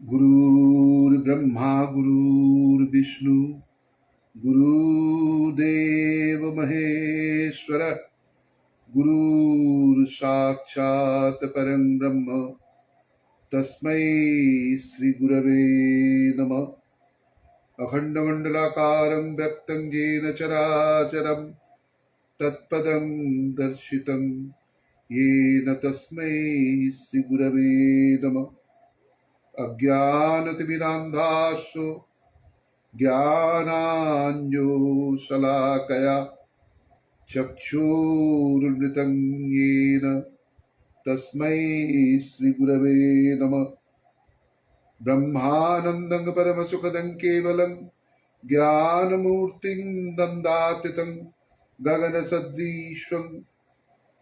गुरुर्ब्रह्मा गुरुर्विष्णु गुरुदेव महेश्वर गुरुर्साक्षात् परं ब्रह्म तस्मै श्री गुरवे नमः। अखंडमंडलाकारं व्यक्तं येन चराचरं तत्पदं दर्शितं येन तस्मै श्री गुरवे नमः। अज्ञानतिमिरान्धास्सु ज्ञानाञ्जनशलाकया चक्षुरुन्मिलितं येन तस्मै श्रीगुरवे नमः। ब्रह्मानन्दं परमसुखदं केवलं ज्ञानमूर्तिं दन्दातीतं गगनसदृशं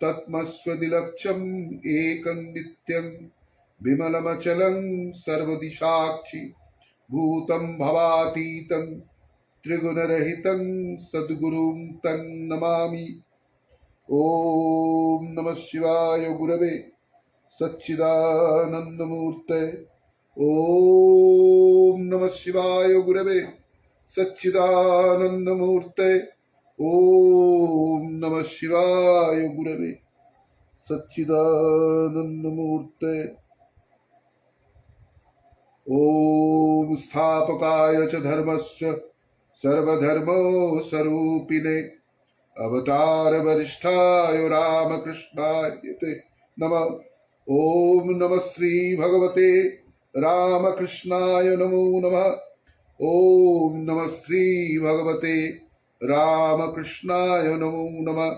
तत्मस्वदिलक्षम् एकं नित्यं विमलमचलं सर्वदिशाक्षि भूतं भवातीतं त्रिगुणरहितं सद्गुरुं तं नमामि। ओम नमः शिवाय गुरवे सच्चिदानंदमूर्ते। ओम नमः शिवाय गुरवे सच्चिदानंदमूर्ते। ओम नमः शिवाय गुरवे सच्चिदानंदमूर्ते। ओम स्थापकाय च धर्मस्य सर्वधर्मो स्वरूपिणे अवतार वरिष्ठाय रामकृष्णाय ते नमः। ओम नमः श्री भगवते रामकृष्णाय नमो नमः। ओम नमः श्री भगवते रामकृष्णाय नमो नमः।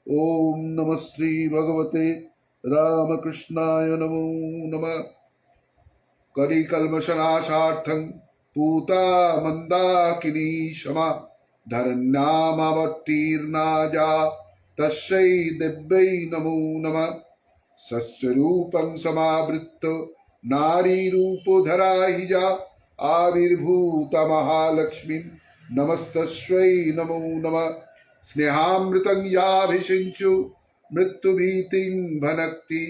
ओम नमः श्री भगवते रामकृष्णाय नमो नमः। कलिकल्मषनाशार्थं पूता मन्दाकिनी क्षमा धरण्यामवतीर्णा जा तस्यै दिव्यै नमो नमः। सस्यरूपं समावृत्त नारीरूपधरा हि जा आविर्भूता महालक्ष्मी नमस्तस्यै नमो नमः। स्नेहामृतं याभिषिञ्चु मृत्युभीतिं भनक्ति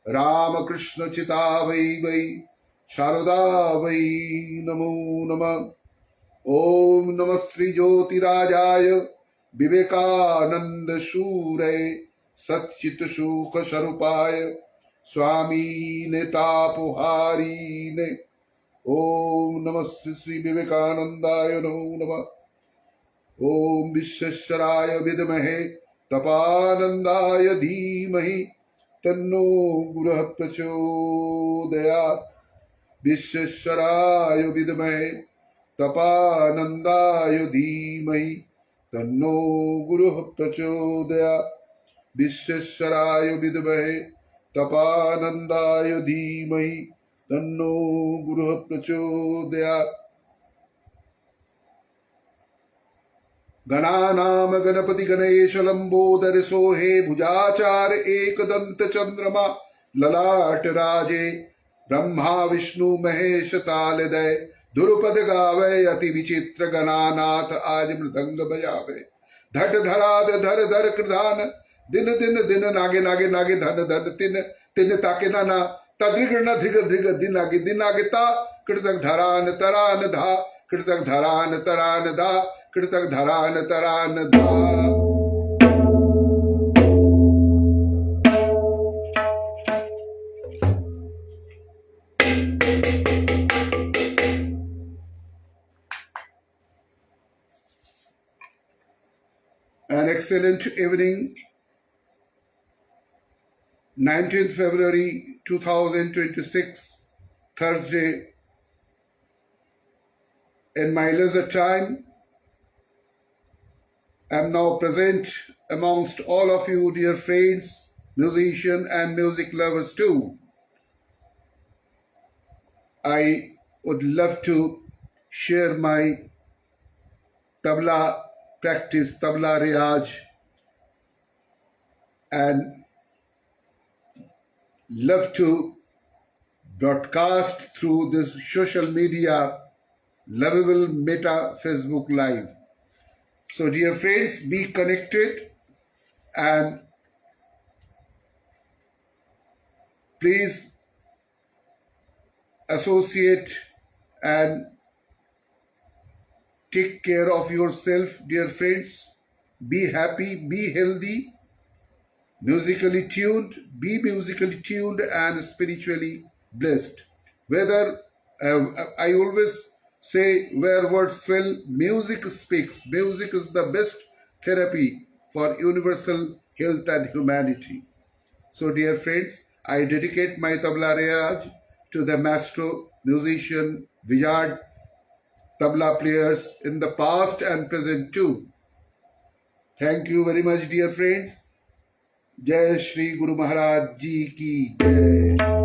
रामकृष्णचिता वै वै शारदा वै नमो नमः। ओम नमः श्री ज्योतिराजाय विवेकानंद शूरे सच्चित सुख स्वरूपाय स्वामी नेतापुहारीने। ओम नमः श्री विवेकानंदाय नमो नमः। ओम विश्वेश्वराय विद्महे तपानंदाय धीमहि तन्नो गुरुः प्रचोदयात्। विश्वेश्वराय विद्महे तपानंदाय धीमहि तन्नो गुरुः प्रचोदयात्। विश्वेश्वराय विद्महे तपानंदाय धीमहि तन्नो गुरुः प्रचोदयात्। गणानाम गणपति गणेश लंबोदर सोहे भुजाचार एकदंत चंद्रमा ललाट राजे ब्रह्मा विष्णु महेश तालदय धुरपद गावे अति विचित्र गणानाथ आज मृदंग बजावे। धट धराद धर धर कृधान दिन दिन दिन नागे नागे नागे धन धन तिन तिन ताके नाना तद्रिगण ध्रिग ध्रिग दिन आगे ता कृतक धरान तरान धा कृतक धरान तरान धा कृतक धरान तरान धा। An excellent evening, 19th February 2026, Thursday. In my leisure time, I am now present amongst all of you, dear friends, musicians and music lovers too. I would love to share my tabla practice, tabla riyaj, and love to broadcast through this social media, lovable Meta Facebook Live. So dear friends, be connected and please associate and take care of yourself, dear friends. Be happy, be healthy, be musically tuned and spiritually blessed. Whether I always say, where words fail, music speaks. Music is the best therapy for universal health and humanity. So, dear friends, I dedicate my tabla riyaj to the maestro, musician, vijard, tabla players in the past and present too. Thank you very much, dear friends. जय श्री गुरु महाराज जी की जय।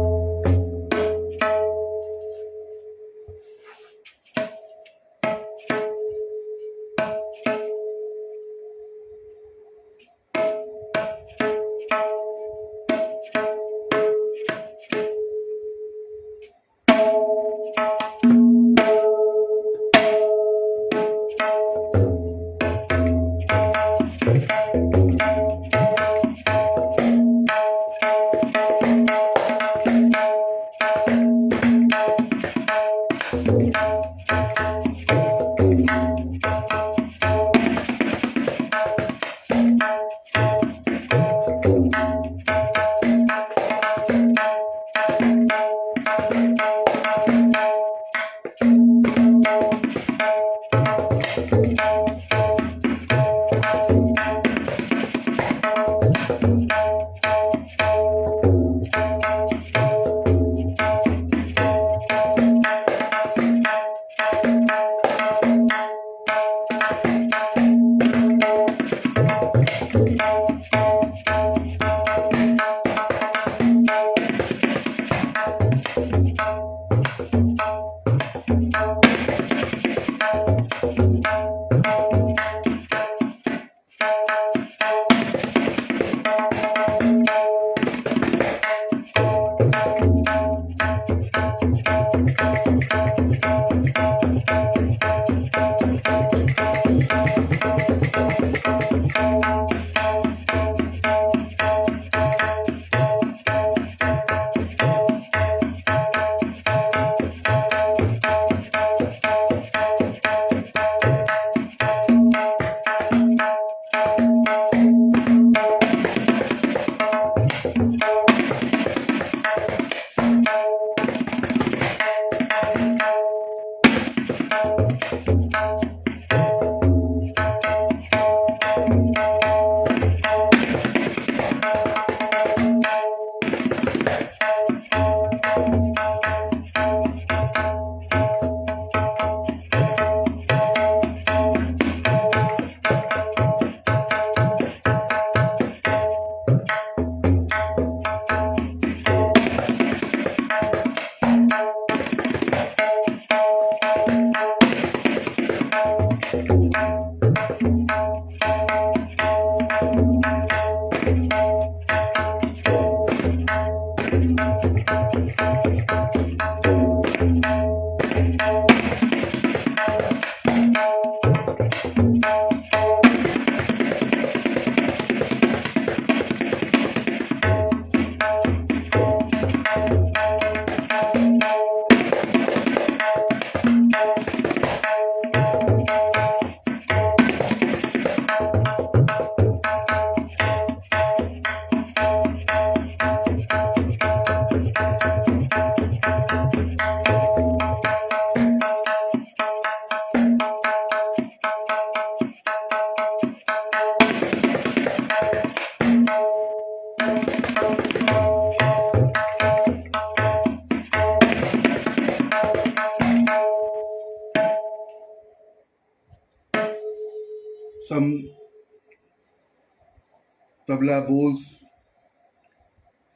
Some tabla bowls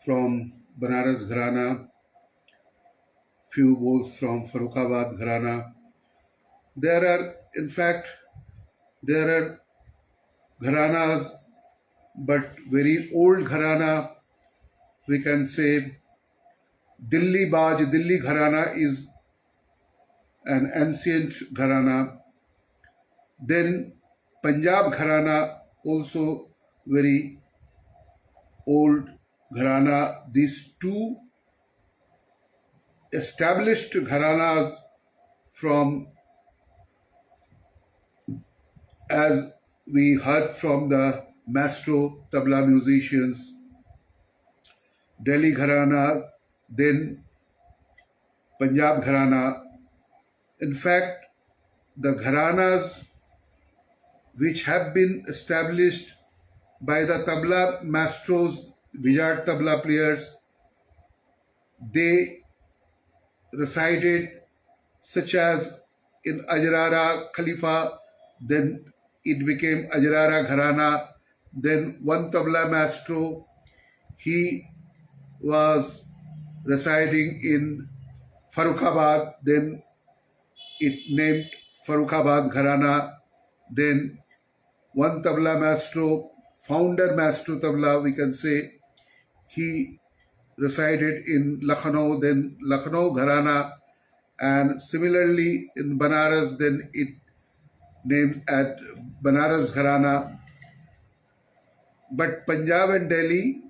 from Banaras Gharana, few bowls from Farrukhabad Gharana. There are, in fact, there are gharanas, but very old gharana. We can say Delhi Gharana is an ancient gharana. Then Punjab Gharana, also very old gharana. These two established gharanas from, as we heard from the maestro tabla musicians, Delhi gharana, then Punjab gharana. In fact, the gharanas which have been established by the tabla maestros, Vijay tabla players, they resided such as in Ajrara Khalifa, then it became Ajrara Gharana, then one tabla maestro, he was residing in Farrukhabad, then it named Farrukhabad Gharana, then one tabla maestro, founder maestro tabla, we can say, he resided in Lucknow, then Lucknow Gharana, and similarly in Banaras, then it named at Banaras Gharana. But Punjab and Delhi,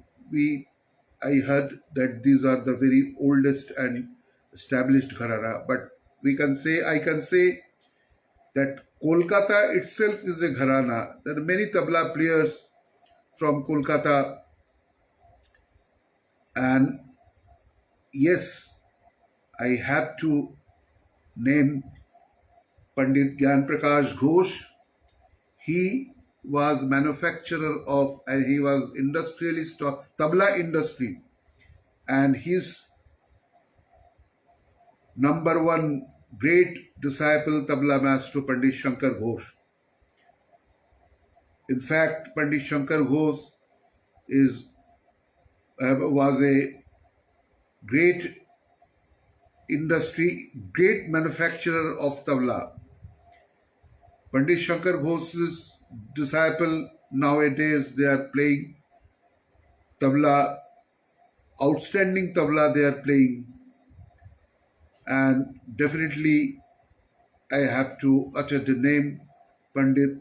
I heard that these are the very oldest and established gharana. But I can say that Kolkata itself is a gharana. There are many tabla players from Kolkata, and yes, I have to name Pandit Gyan Prakash Ghosh. He was manufacturer of, and he was industrialist of tabla industry, and his number one great disciple tabla master Pandit Shankar Ghosh. In fact, Pandit Shankar Ghosh was a great great manufacturer of tabla. Pandit Shankar Ghosh's disciple nowadays, they are playing tabla, outstanding tabla they are playing, and definitely I have to utter the name Pandit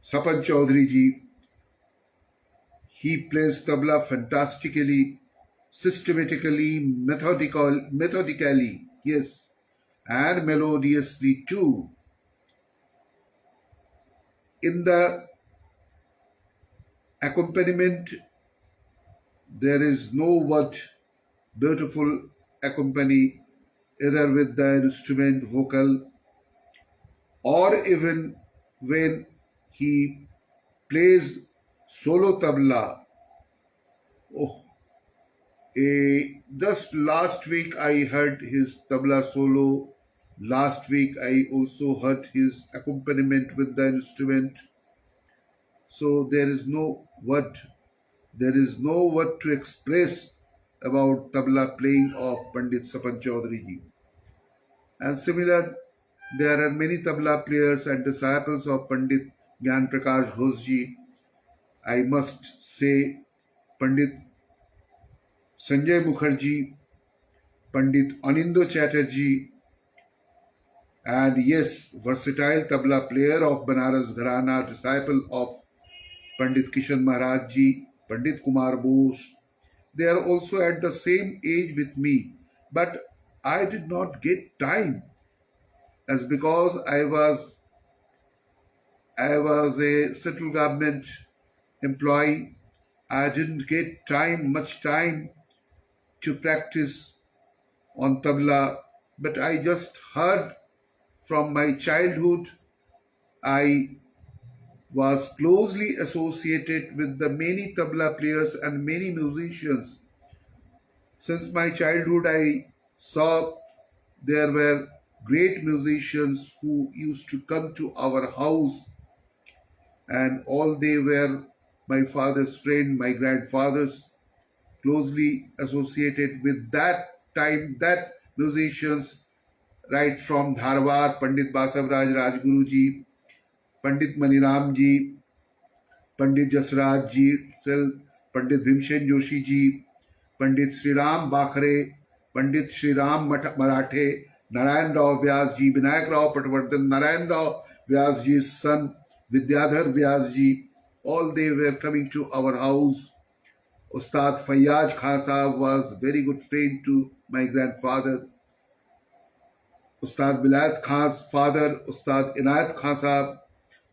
Sapan Chaudhary ji. He plays tabla fantastically, systematically, methodically, yes, and melodiously too. In the accompaniment, there is no word beautiful accompany either with the instrument, vocal, or even when he plays solo tabla. Oh, just last week I heard his tabla solo. Last week I also heard his accompaniment with the instrument. So there is no word to express about tabla playing of Pandit Sapan Chaudhary ji. And similar, there are many tabla players and disciples of Pandit Gyan Prakash Ghosh ji. I must say Pandit Sanjay Mukherjee, Pandit Anindo Chatterjee, and yes, versatile tabla player of Banaras Gharana, disciple of Pandit Kishan Maharaj ji, Pandit Kumar Bose. They are also at the same age with me, but I did not get time, as because I was a central government employee. I didn't get much time to practice on tabla, but I just heard from my childhood. I was closely associated with the many tabla players and many musicians. Since my childhood, I saw there were great musicians who used to come to our house, and all they were my father's friend, my grandfathers, closely associated with that time, that musicians, right from Dharwad, Pandit Basavraj Rajguru ji, Pandit Maniram ji, Pandit Jasraj ji, Pandit Bhimsen Joshi ji, Pandit Sri Ram Bakhare, Pandit Sri Ram Marathe, Narayan Rao Vyas ji, Vinayak Rao Patwardhan, Narayan Rao Vyas ji's son, Vidyadhar Vyas ji, all they were coming to our house. Ustad Fayyaz Khan Sahab was very good friend to my grandfather. Ustad Vilayat Khan's father, Ustad Inayat Khan Sahab,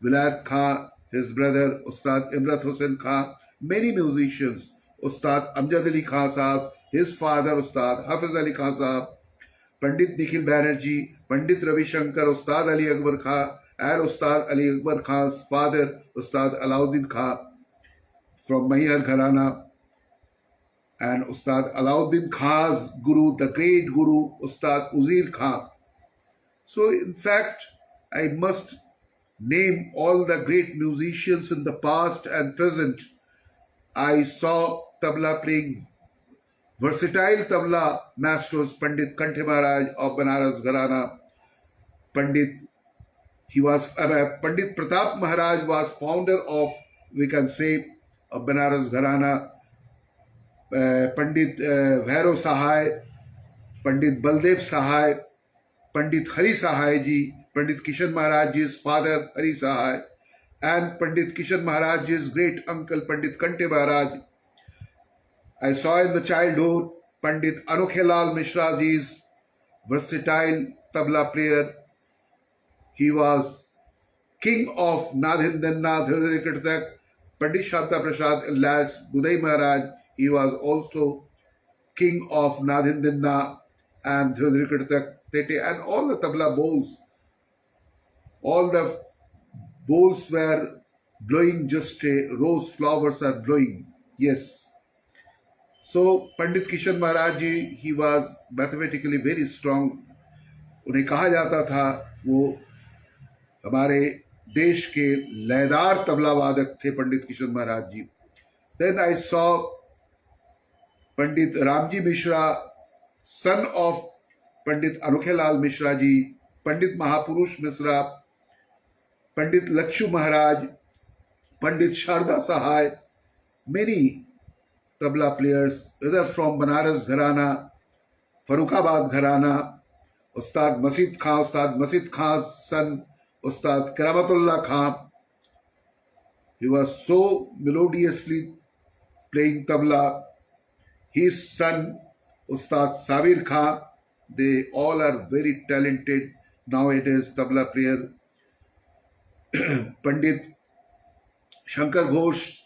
Vilayat Khan, his brother, Ustad Imrat Hussain Khan, many musicians, Ustad Amjad Ali Khan Sahab, his father, Ustad Hafiz Ali Khan Sahab, Pandit Nikhil Banerjee, Pandit Ravi Shankar, Ustad Ali Akbar Khan, and Ustad Ali Akbar Khan's father, Ustad Alauddin Khan from Mahiyar Gharana, and Ustad Alauddin Khan's guru, the great guru, Ustad Uzir Khan. So, in fact, I must name all the great musicians in the past and present. I saw tabla playing versatile tabla masters, Pandit Kanthe Maharaj of Banaras Gharana, Pandit Pandit Pratap Maharaj was founder of, we can say, Banaras Gharana, Pandit Bhairav Sahai, Pandit Baldev Sahai, Pandit Hari Sahai ji, Pandit Kishan Maharaj ji's father Hari Sahai, and Pandit Kishan Maharaj ji's great uncle Pandit Kante Maharaj. I saw in the childhood Pandit Anokhelal Mishra ji's versatile tabla player. He was king of Nadhindanna Dhirudhari Kirtak. Pandit Shanta Prasad Ilas Gudai Maharaj, he was also king of Nadhindanna and Dhirudhari Kirtak Tete, and all the tabla bowls. All the bowls were blowing, just rose flowers are blowing. Yes. So Pandit Kishan Maharaj ji, he was mathematically very strong. उन्हें कहा जाता था वो हमारे देश के लयदार तबला वादक थे पंडित किशन महाराज जी. Then I saw Pandit Ramji Mishra, son of Pandit Anokhelal Mishra ji, Pandit Mahapurush Mishra, Pandit Lakshu Maharaj, Pandit Sharda Sahai, many tabla players, either from Banaras Gharana, Farrukhabad Gharana, Ustad Masjid Khan's son, Ustad Karamatullah Khan. He was so melodiously playing tabla. His son, Ustad Sabir Khan, they all are very talented nowadays tabla player. Pandit Shankar Ghosh,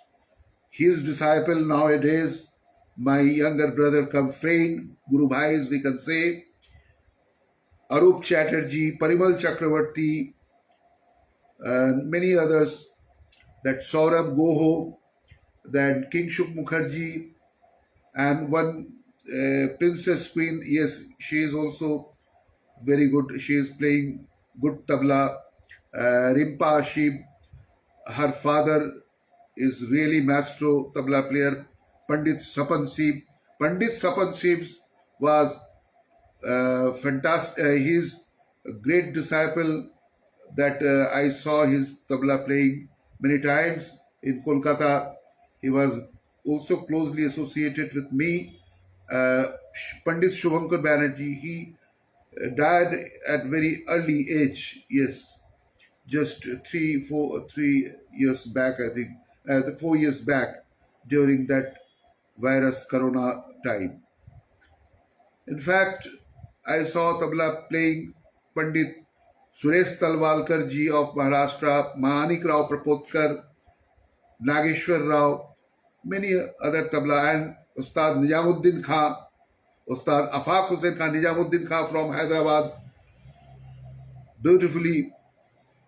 his disciple nowadays, my younger brother come friend, Guru Bhais we can say, Arup Chatterjee, Parimal Chakravarti, and many others, that Saurabh Goho, that King Shuk Mukherjee, and one Princess Queen, yes, she is also very good. She is playing good tabla. Rimpa Ashib, her father is really maestro tabla player. Pandit Sapan Sib. Pandit Sapan Sib was fantastic. He is a great disciple that I saw his tabla playing many times in Kolkata. He was also closely associated with me. Pandit Shubhankar Banerjee, he died at very early age. Yes, just 3 years back, I think, 4 years back, during that virus corona time. In fact, I saw tabla playing Pandit Suresh Talwalkar ji of Maharashtra, Mahanik Rao Prapotkar, Nageshwar Rao, many other tabla, and Ustad Nijamuddin Khan, Ustad Afaq Hussain Khan, Nijamuddin Khan from Hyderabad, beautifully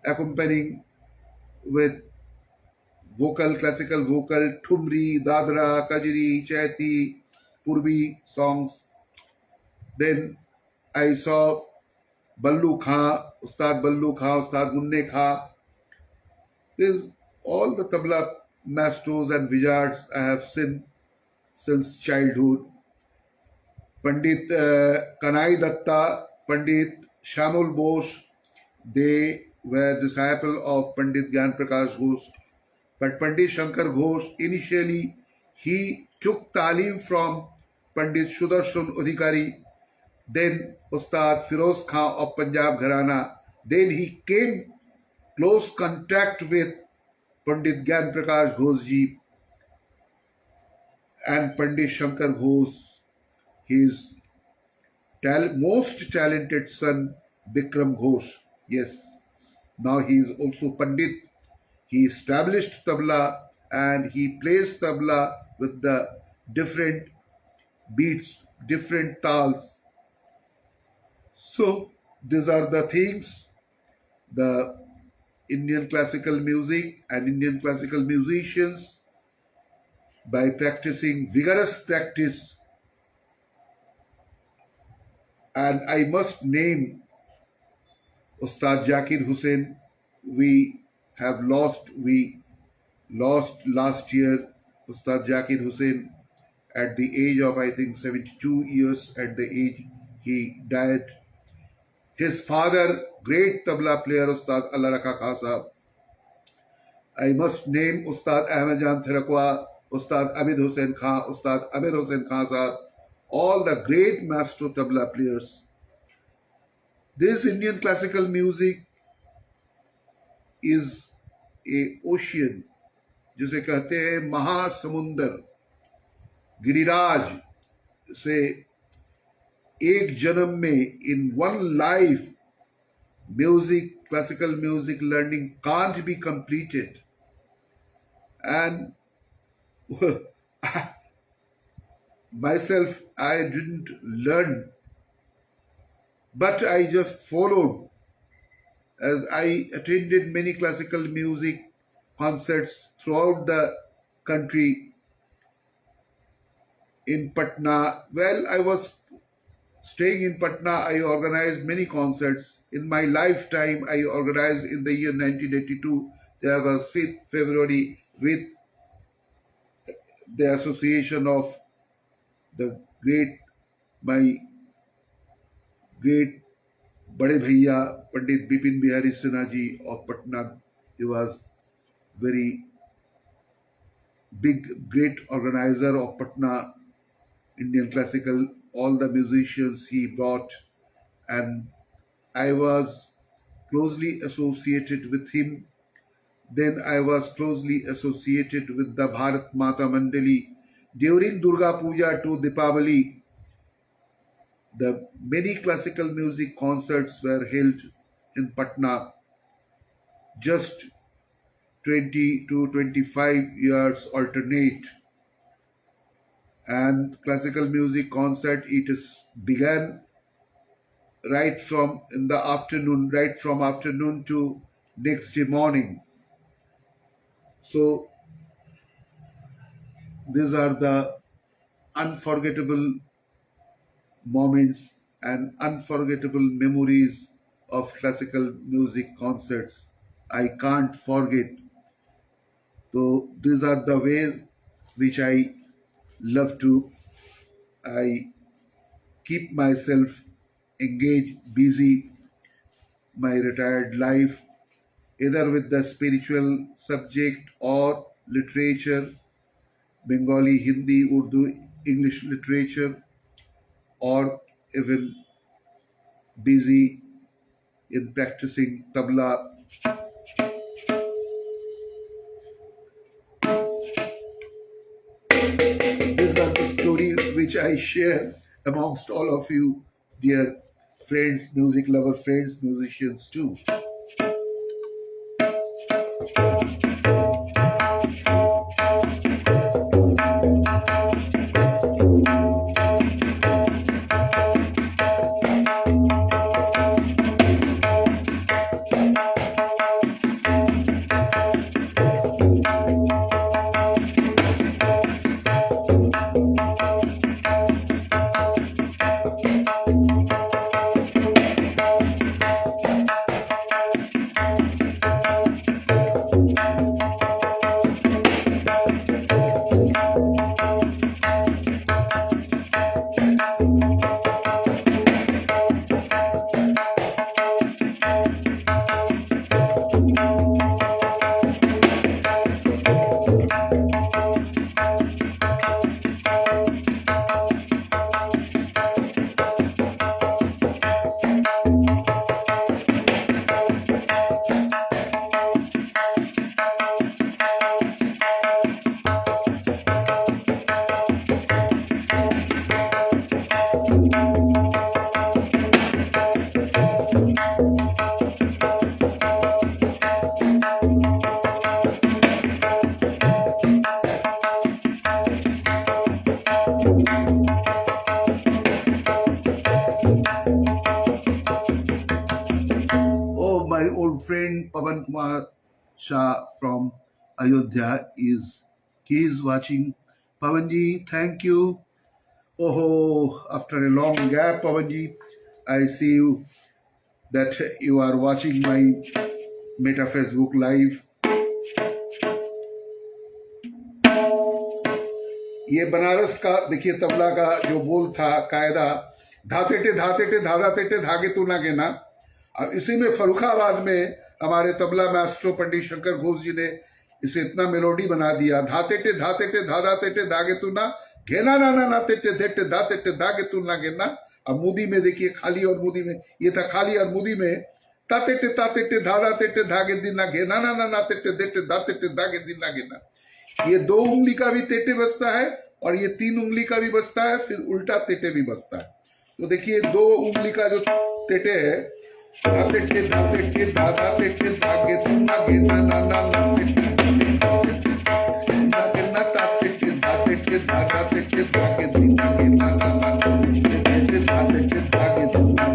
accompanying with vocal, classical vocal, Thumri, Dadra, Kajri, Chaiti, Purbi songs. Then I saw Ballu Khan, Ustad Munne Khan. There's all the tabla masters and wizards I have seen since childhood. Pandit Kanai Datta, Pandit Shamul Bose, they were disciple of Pandit Gyan Prakash Ghosh. But Pandit Shankar Ghosh, initially, he took talim from Pandit Sudarshan Adhikari, then Ustad Firoz Khan of Punjab Gharana. Then he came close contact with Pandit Gyan Prakash Ghosh ji and Pandit Shankar Ghosh, his most talented son, Bikram Ghosh. Yes, now he is also Pandit. He established tabla and he plays tabla with the different beats, different tals. So these are the things, the Indian classical music and Indian classical musicians, by practicing vigorous practice. And I must name Ustad Zakir Hussain. We lost last year Ustad Zakir Hussain at the age of, I think, 72 years. At the age he died. His father, great tabla player, Ustad Allah Rakha Khan Sahab. I must name Ustad Ahmed Jan Thirakwa, Ustad Abid Hussain Khan, Ustad Amir Hussain Khan Sahab, all the great master tabla players. This Indian classical music is a ocean, जिसे कहते हैं महासमुंदर, गिरिराज से एक जन्म में, in one life, music, classical music learning can't be completed. And myself, I didn't learn, but I just followed, as I attended many classical music concerts throughout the country. In Patna, well, I was staying in Patna, I organized many concerts. In my lifetime, I organized in the year 1982, there was 5th February with the association of the my great Bade Bhaiya, Pandit Bipin Bihari Sinha ji of Patna. He was very big, great organizer of Patna Indian classical, all the musicians he brought, and I was closely associated with him. Then I was closely associated with the Bharat Mata Mandali. During Durga Puja to Dipavali, the many classical music concerts were held in Patna. Just 20 to 25 years alternate. And classical music concert, it is began right from in the afternoon, right from afternoon to next day morning. So these are the unforgettable moments and unforgettable memories of classical music concerts. I can't forget. So these are the ways which I love to. I keep myself engaged, busy, my retired life, either with the spiritual subject or literature, Bengali, Hindi, Urdu, English literature, or even busy in practicing tabla. These are the stories which I share amongst all of you, dear friends, music lover friends, musicians too. Pavan Kumar Shah from Ayodhya he is watching. Pavanji, thank you. Oh, after a long gap, Pavanji, I see you that you are watching my Meta Facebook Live. ये बनारस का देखिए तबला का जो बोल था कायदा, धाते टे धाधा तेटे धागे तू ना गेना। अब इसी में फरुखाबाद में हमारे तबला मास्टर पंडित शंकर घोष जी ने इसे इतना मेलोडी बना दिया, धाते टे धाधा तेटे धागे तू ना घेना ना ना ना तेटे धेटे धाते धागे तू ना गेना। अब मुदी में देखिए, खाली और मुदी में, ये था खाली और मुदी में ताते टे धाधा तेटे धागे दिना घेना ना ना ना तेटे धेटे धाते धागे दिना गेना। ये 2 उंगली का भी तेटे बजता है और ये 3 उंगली का भी बजता है, फिर उल्टा तेटे भी बजता है। तो देखिए 2 उंगली का जो तेटे है, धाते टे धाधा तेटे धागे तुना गेना ना ना ना तेटे ना ताते टे धाधा तेटे धागे दिना गेना ना ना तेटे धाते टे धागे तुना।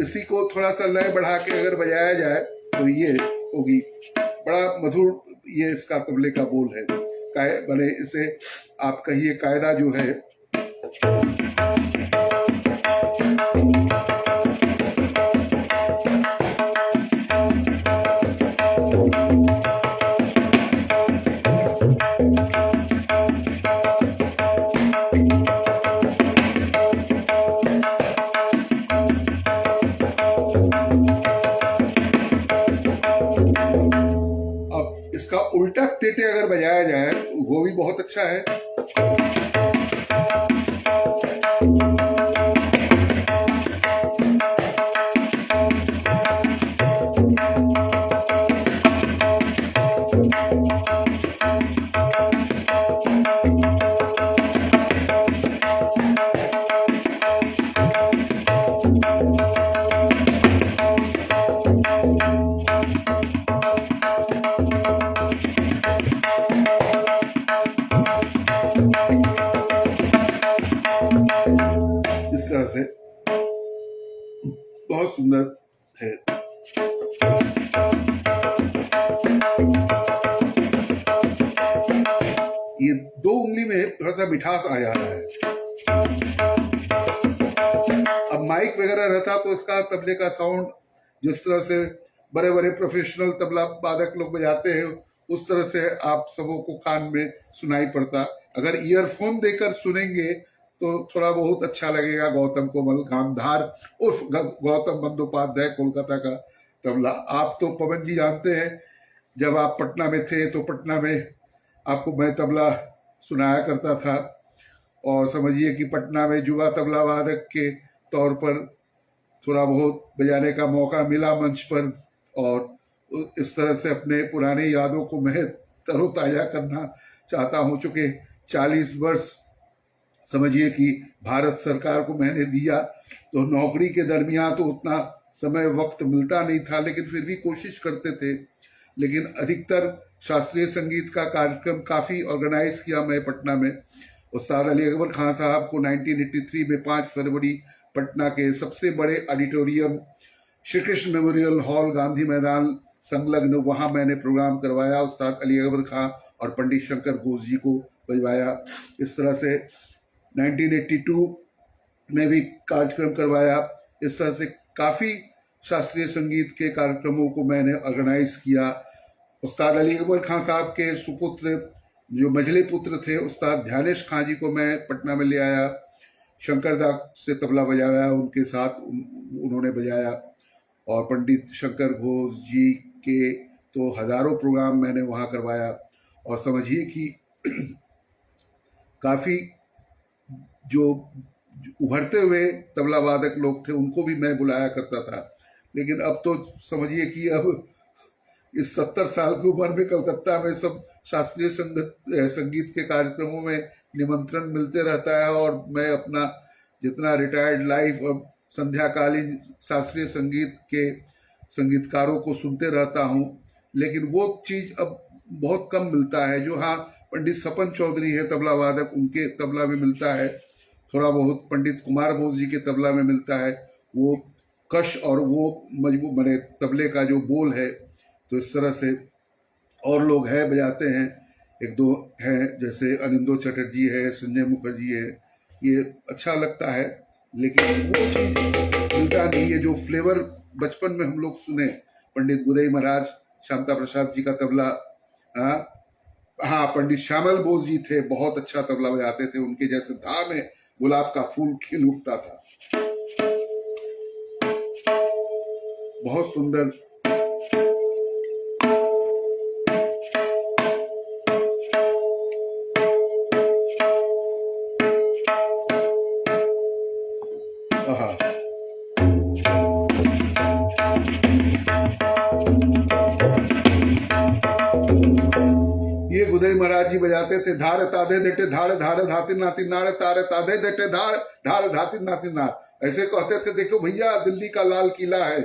इसी को थोड़ा सा लय बढ़ा के अगर बजाया जाए तो ये होगी, बड़ा मधुर ये इसका तबले का बोल है। भले इसे आप कहिए कायदा जो है, इसका उल्टा तेटे अगर बजाया जाए तो वो भी बहुत अच्छा है। इस तरह से बहुत सुंदर है। ये 2 उंगली में थोड़ा सा मिठास आ जा रहा है। अब माइक वगैरह रहता तो इसका तबले का साउंड जिस तरह से बड़े बड़े प्रोफेशनल तबला वादक लोग बजाते हैं उस तरह से आप सबों को कान में सुनाई पड़ता। अगर ईयरफोन देकर सुनेंगे तो थोड़ा बहुत अच्छा लगेगा। गौतम कोमल गांधार उर्फ गौतम बंदोपाध्याय कोलकाता का तबला। आप तो पवन जी जानते हैं, जब आप पटना में थे तो पटना में आपको मैं तबला सुनाया करता था और समझिए कि पटना में युवा तबला वादक के तौर पर थोड़ा बहुत बजाने का मौका मिला मंच पर, और इस तरह से अपने पुरानी यादों को मैं तरोताजा करना चाहता हूं। चूंकि 40 वर्ष समझिए कि भारत सरकार को मैंने दिया, तो नौकरी के दरमियान तो उतना समय वक्त मिलता नहीं था, लेकिन फिर भी कोशिश करते थे। लेकिन अधिकतर शास्त्रीय संगीत का कार्यक्रम काफ़ी ऑर्गेनाइज किया मैं पटना में। उस्ताद अली अकबर खान साहब को 1983 में 5 फरवरी पटना के सबसे बड़े auditorium Shri Krishna memorial hall Gandhi मैदान संलग्न, वहां मैंने प्रोग्राम करवाया। उस्ताद अली अकबर खान और पंडित शंकर घोष जी को बजवाया। इस तरह से 1982 में भी कार्यक्रम करवाया। इस तरह से काफ़ी शास्त्रीय संगीत के कार्यक्रमों को मैंने ऑर्गेनाइज किया। उस्ताद अली अकबर खान साहब के सुपुत्र जो मझले पुत्र थे उस्ताद ध्यानेश खां जी को मैं पटना में ले आया। शंकर दास से तबला बजाया, उनके साथ उन्होंने बजाया। और पंडित शंकर घोष जी के तो हजारों प्रोग्राम मैंने वहाँ करवाया। और समझिए कि काफ़ी जो उभरते हुए तबला वादक लोग थे उनको भी मैं बुलाया करता था। लेकिन अब तो समझिए कि अब इस 70 साल की उम्र में कलकत्ता में सब शास्त्रीय संगीत के कार्यक्रमों में निमंत्रण मिलते रहता है, और मैं अपना जितना रिटायर्ड लाइफ अब संध्याकालीन शास्त्रीय संगीत के संगीतकारों को सुनते रहता हूँ। लेकिन वो चीज़ अब बहुत कम मिलता है जो हाँ पंडित सपन चौधरी है तबला वादक, उनके तबला में मिलता है। थोड़ा बहुत पंडित कुमार बोस जी के तबला में मिलता है, वो कश और वो मजबूत बने तबले का जो बोल है। तो इस तरह से और लोग हैं बजाते हैं, एक दो हैं जैसे अनिंदो चटर्जी है, संजय मुखर्जी है, ये अच्छा लगता है। लेकिन वो चीज मिलता नहीं, ये जो फ्लेवर बचपन में हम लोग सुने, पंडित बुदई महाराज, शांता प्रसाद जी का तबला, हाँ पंडित श्यामल बोस जी थे, बहुत अच्छा तबला बजाते थे, उनके जैसे धा में गुलाब का फूल खिल उठता था, बहुत सुंदर। ये गुदई महाराज जी बजाते थे, धाड़ ताधे देटे धाड़ धाड़ धाती नाती नाड़ तारे ताधे देटे धाड़ धाड़ धाती नाती नाड़, ऐसे कहते थे देखो भैया दिल्ली का लाल किला है।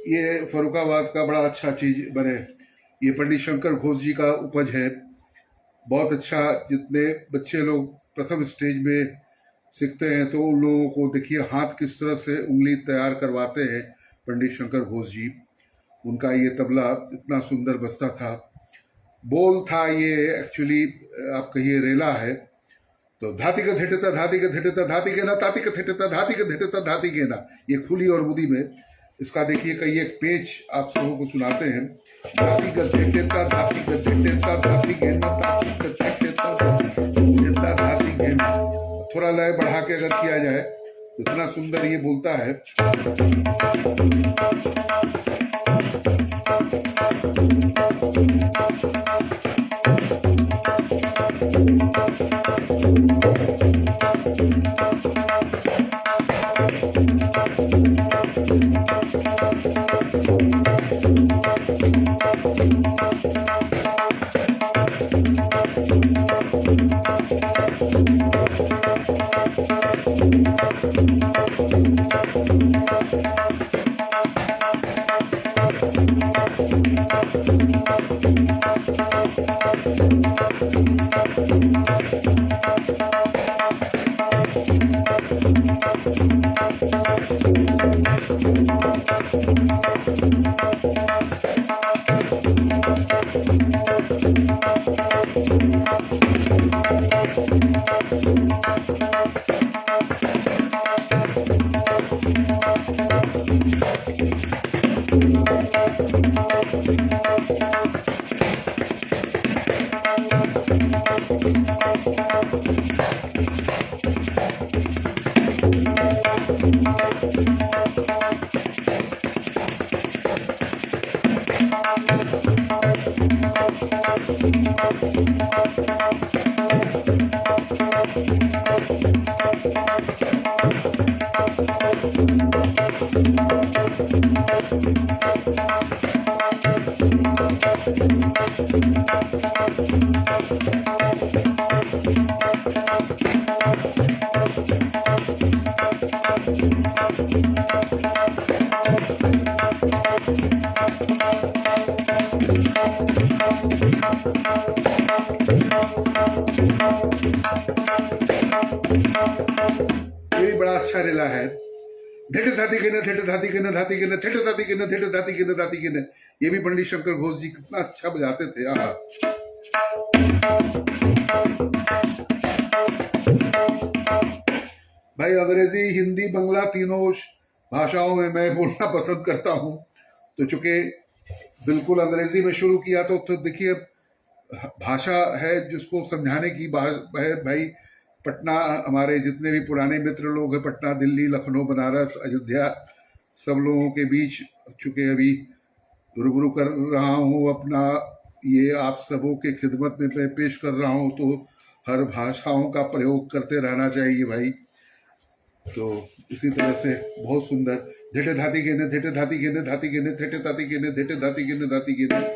ये फरुखाबाद का बड़ा अच्छा चीज बने, ये पंडित शंकर घोष जी का उपज है, बहुत अच्छा। जितने बच्चे लोग प्रथम स्टेज में सीखते हैं तो उन लोगों को देखिए हाथ किस तरह से उंगली तैयार करवाते हैं पंडित शंकर घोष जी। उनका ये तबला इतना सुंदर बजता था। बोल था ये एक्चुअली आप कहिए रेला है, तो धाती का धिटता धाती का धिटता धाती के ना ताती का धिटता धाती का धिटता धाती के ना, ये खुली और बुदी में इसका देखिए कई एक पेच आप सबों को सुनाते हैं। धाती का धिटता धाती का धिटता धाती के ना ताती का धिटता धाती के ना। थोड़ा लय बढ़ा के अगर किया जाए तो इतना सुंदर ये बोलता है। ये बड़ा अच्छा रेला है। धिट धाती के न धिट धाती के न धाती के न धिट धाती के न धिट धाती के न धाती के न, ये भी पंडित शंकर घोष जी कितना अच्छा बजाते थे। आहा, भाई अंग्रेजी हिंदी बंगला तीनों भाषाओं में मैं बोलना पसंद करता हूँ। तो चूंकि बिल्कुल अंग्रेजी में शुरू किया तो देखिए भाषा है जिसको समझाने की है। भाई पटना, हमारे जितने भी पुराने मित्र लोग हैं, पटना, दिल्ली, लखनऊ, बनारस, अयोध्या, सब लोगों के बीच चूंकि अभी रूबरू कर रहा हूँ अपना, ये आप सबों के खिदमत में मैं पेश कर रहा हूँ, तो हर भाषाओं का प्रयोग करते रहना चाहिए भाई। तो इसी तरह से बहुत सुंदर धिटे धाती के ने धिटे धाती के ने धाती के ने धिटे धाती के ने धिटे धाती के ने धाती के ने।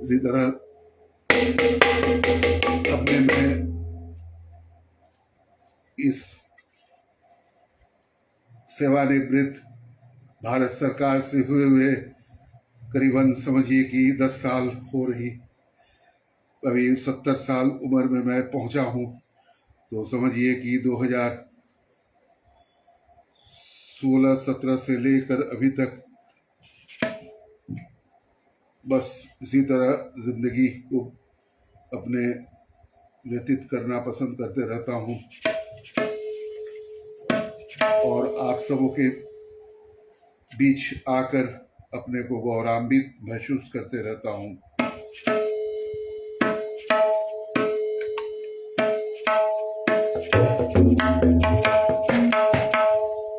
इसी तरह अपने में इस सेवानिवृत्त भारत सरकार से हुए करीबन समझिए कि 10 साल हो रही, अभी 70 साल उम्र में मैं पहुंचा हूं। तो समझिए कि 16-17 से लेकर अभी तक बस इसी तरह जिंदगी को अपने व्यतीत करना पसंद करते रहता हूँ और आप सबों के बीच आकर अपने को गौरवान्वित महसूस करते रहता हूँ।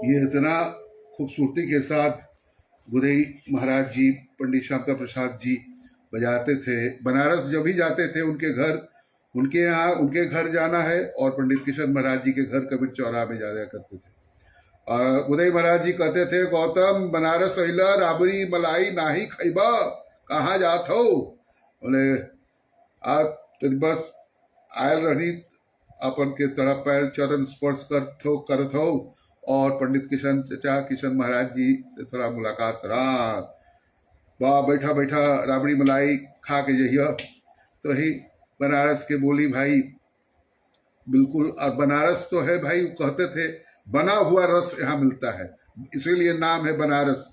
ये इतना खूबसूरती के साथ गुदई महाराज जी, पंडित शांता प्रसाद जी बजाते थे। बनारस जब भी जाते थे उनके घर जाना है और पंडित किशन महाराज जी के घर कबीर चौराहा में जाया करते थे। गुदई महाराज जी कहते थे, गौतम बनारस अइला राबड़ी मलाई नाही खैबा, कहाँ जात हो? बोले आप बस आयल रही अपन के तरफ पैर चरण स्पर्श करत हो और पंडित किशन महाराज जी से थोड़ा मुलाकात करा। वाह, बैठा बैठा राबड़ी मलाई खा के जइया। तो ही बनारस के बोली भाई बिल्कुल। और बनारस तो है भाई, कहते थे बना हुआ रस यहाँ मिलता है, इसीलिए नाम है बनारस।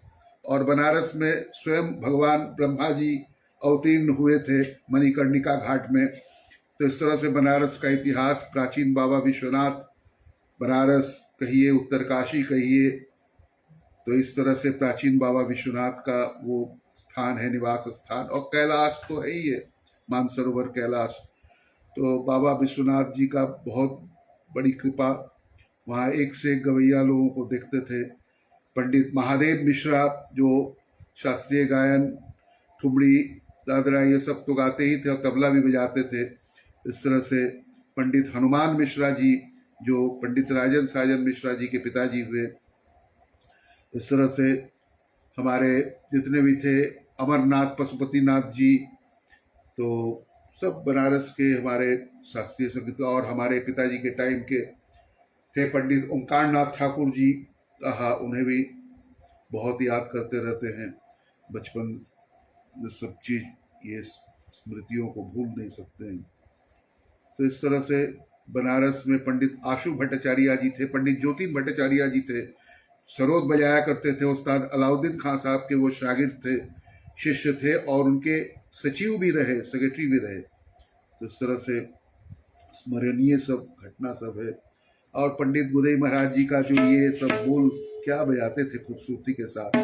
और बनारस में स्वयं भगवान ब्रह्मा जी अवतीर्ण हुए थे मणिकर्णिका घाट में। तो इस तरह से बनारस का इतिहास, प्राचीन बाबा विश्वनाथ, बनारस कहिए, उत्तरकाशी कहिए, तो इस तरह से प्राचीन बाबा विश्वनाथ का वो स्थान है, निवास स्थान। और कैलाश तो है ही है, मानसरोवर कैलाश। तो बाबा विश्वनाथ जी का बहुत बड़ी कृपा, वहाँ एक से एक गवैया लोगों को देखते थे। पंडित महादेव मिश्रा जो शास्त्रीय गायन, ठुमरी, दादरा ये सब तो गाते ही थे और तबला भी बजाते थे। इस तरह से पंडित हनुमान मिश्रा जी जो पंडित राजन साजन मिश्रा जी के पिताजी हुए। इस तरह से हमारे जितने भी थे, अमरनाथ पशुपतिनाथ जी, तो सब बनारस के हमारे शास्त्रीय संगीत। और हमारे पिताजी के टाइम के थे पंडित ओंकारनाथ ठाकुर जी, उन्हें भी बहुत याद करते रहते हैं। बचपन में सब चीज, ये स्मृतियों को भूल नहीं सकते हैं। तो इस तरह से बनारस में पंडित आशु भट्टाचार्य जी थे, पंडित ज्योति भट्टाचार्य जी थे, सरोद बजाया करते थे। उस्ताद अलाउद्दीन खान साहब के वो शागिर्द थे, शिष्य थे और उनके सचिव भी रहे, सेक्रेटरी भी रहे। तो इस तरह से स्मरणीय सब घटना सब है। और पंडित गुदई महाराज जी का जो ये सब बोल क्या बजाते थे खूबसूरती के साथ।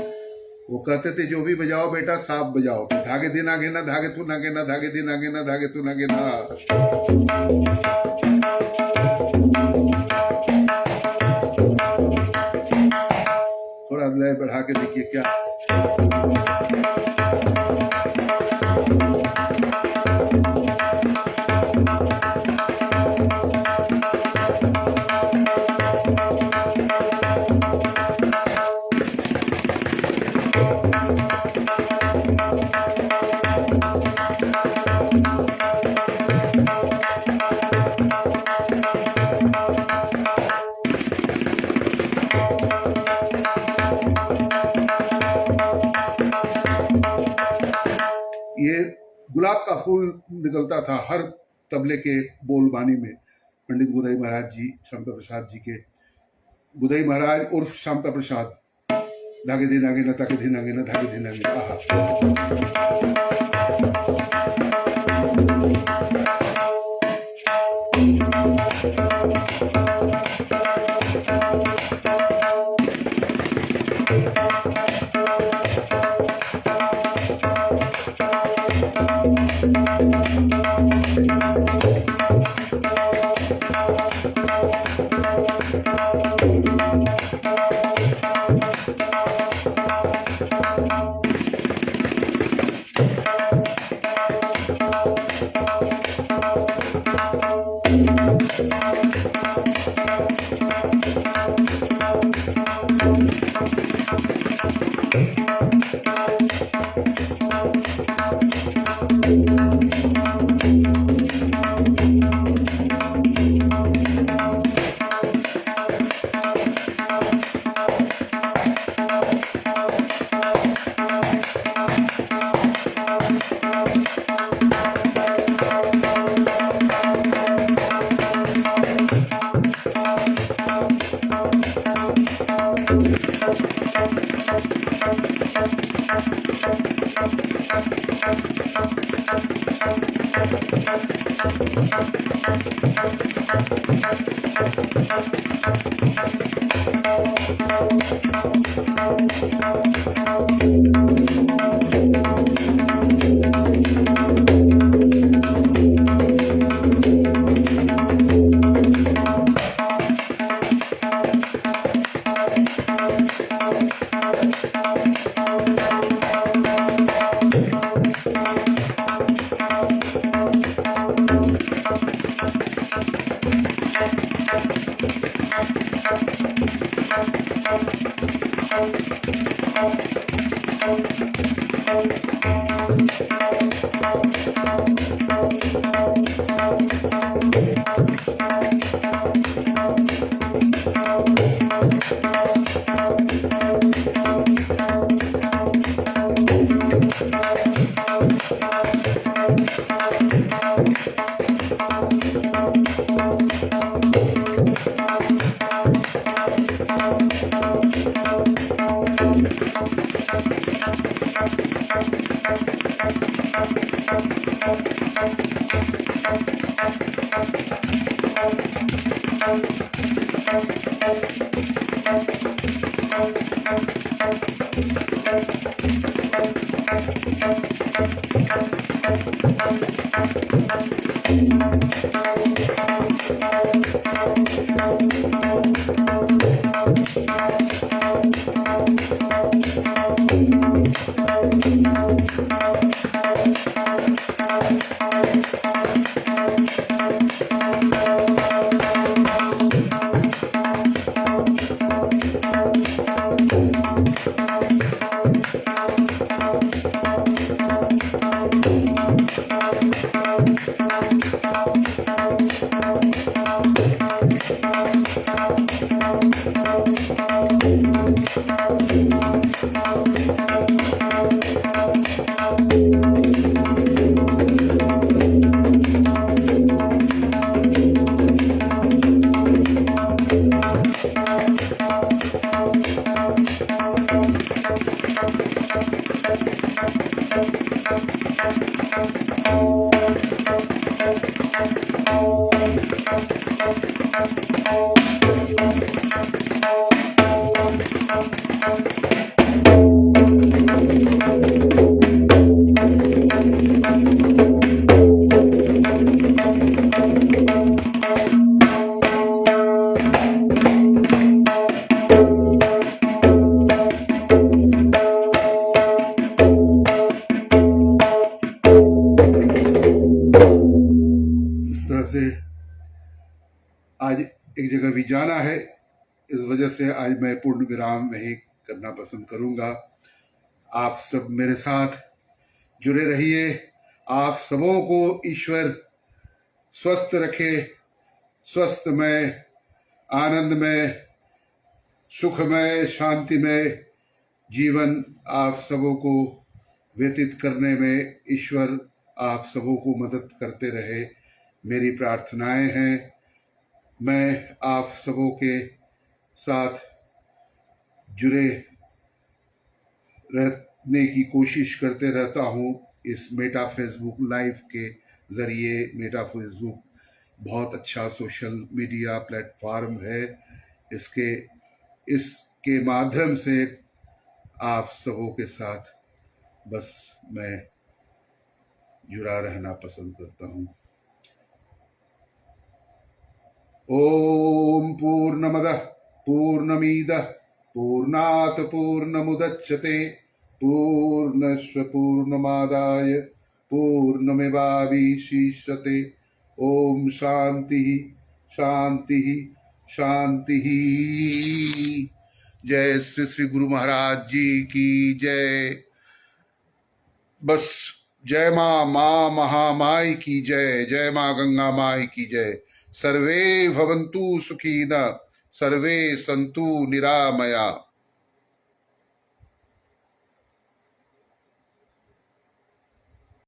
वो कहते थे, जो भी बजाओ बेटा साफ बजाओ, धागे दिन आगे ना धागे तू नागे ना, धागे दिन आगे ना धागे तू नागे ना। थोड़ा लय बढ़ा के देखिए क्या। ये गुलाब का फूल निकलता था हर तबले के बोलबानी में। पंडित गुदई महाराज जी, शांता प्रसाद जी के, गुदई महाराज उर्फ शांता प्रसाद, धागे दिन आगे न ताके दिन आगे न, धागे दिन आगे। से आज एक जगह भी जाना है, इस वजह से आज मैं पूर्ण विराम नहीं करना पसंद करूंगा। आप सब मेरे साथ जुड़े रहिए। आप सबों को ईश्वर स्वस्थ रखे, स्वस्थमय, आनंदमय, सुखमय, शांतिमय जीवन आप सबों को व्यतीत करने में ईश्वर आप सबों को मदद करते रहे, मेरी प्रार्थनाएं हैं। मैं आप सबों के साथ जुड़े रहने की कोशिश करते रहता हूँ इस मेटा फेसबुक लाइव के जरिए। मेटा फेसबुक बहुत अच्छा सोशल मीडिया प्लेटफॉर्म है। इसके माध्यम से आप सबों के साथ बस मैं जुड़ा रहना पसंद करता हूँ। ओम पूर्णमदः पूर्णमिदः पूर्णात् पूर्णमुदच्यते पूर्णस्य पूर्णमादाय पूर्णमेवावशिष्यते। ओम शांति शांति शांति। जय श्री श्री गुरु महाराज जी की जय। बस जय माँ महामाई की जय, जय माँ गंगा माई की जय। सर्वे भवन्तु सुखिनः, सर्वे सन्तु निरामया।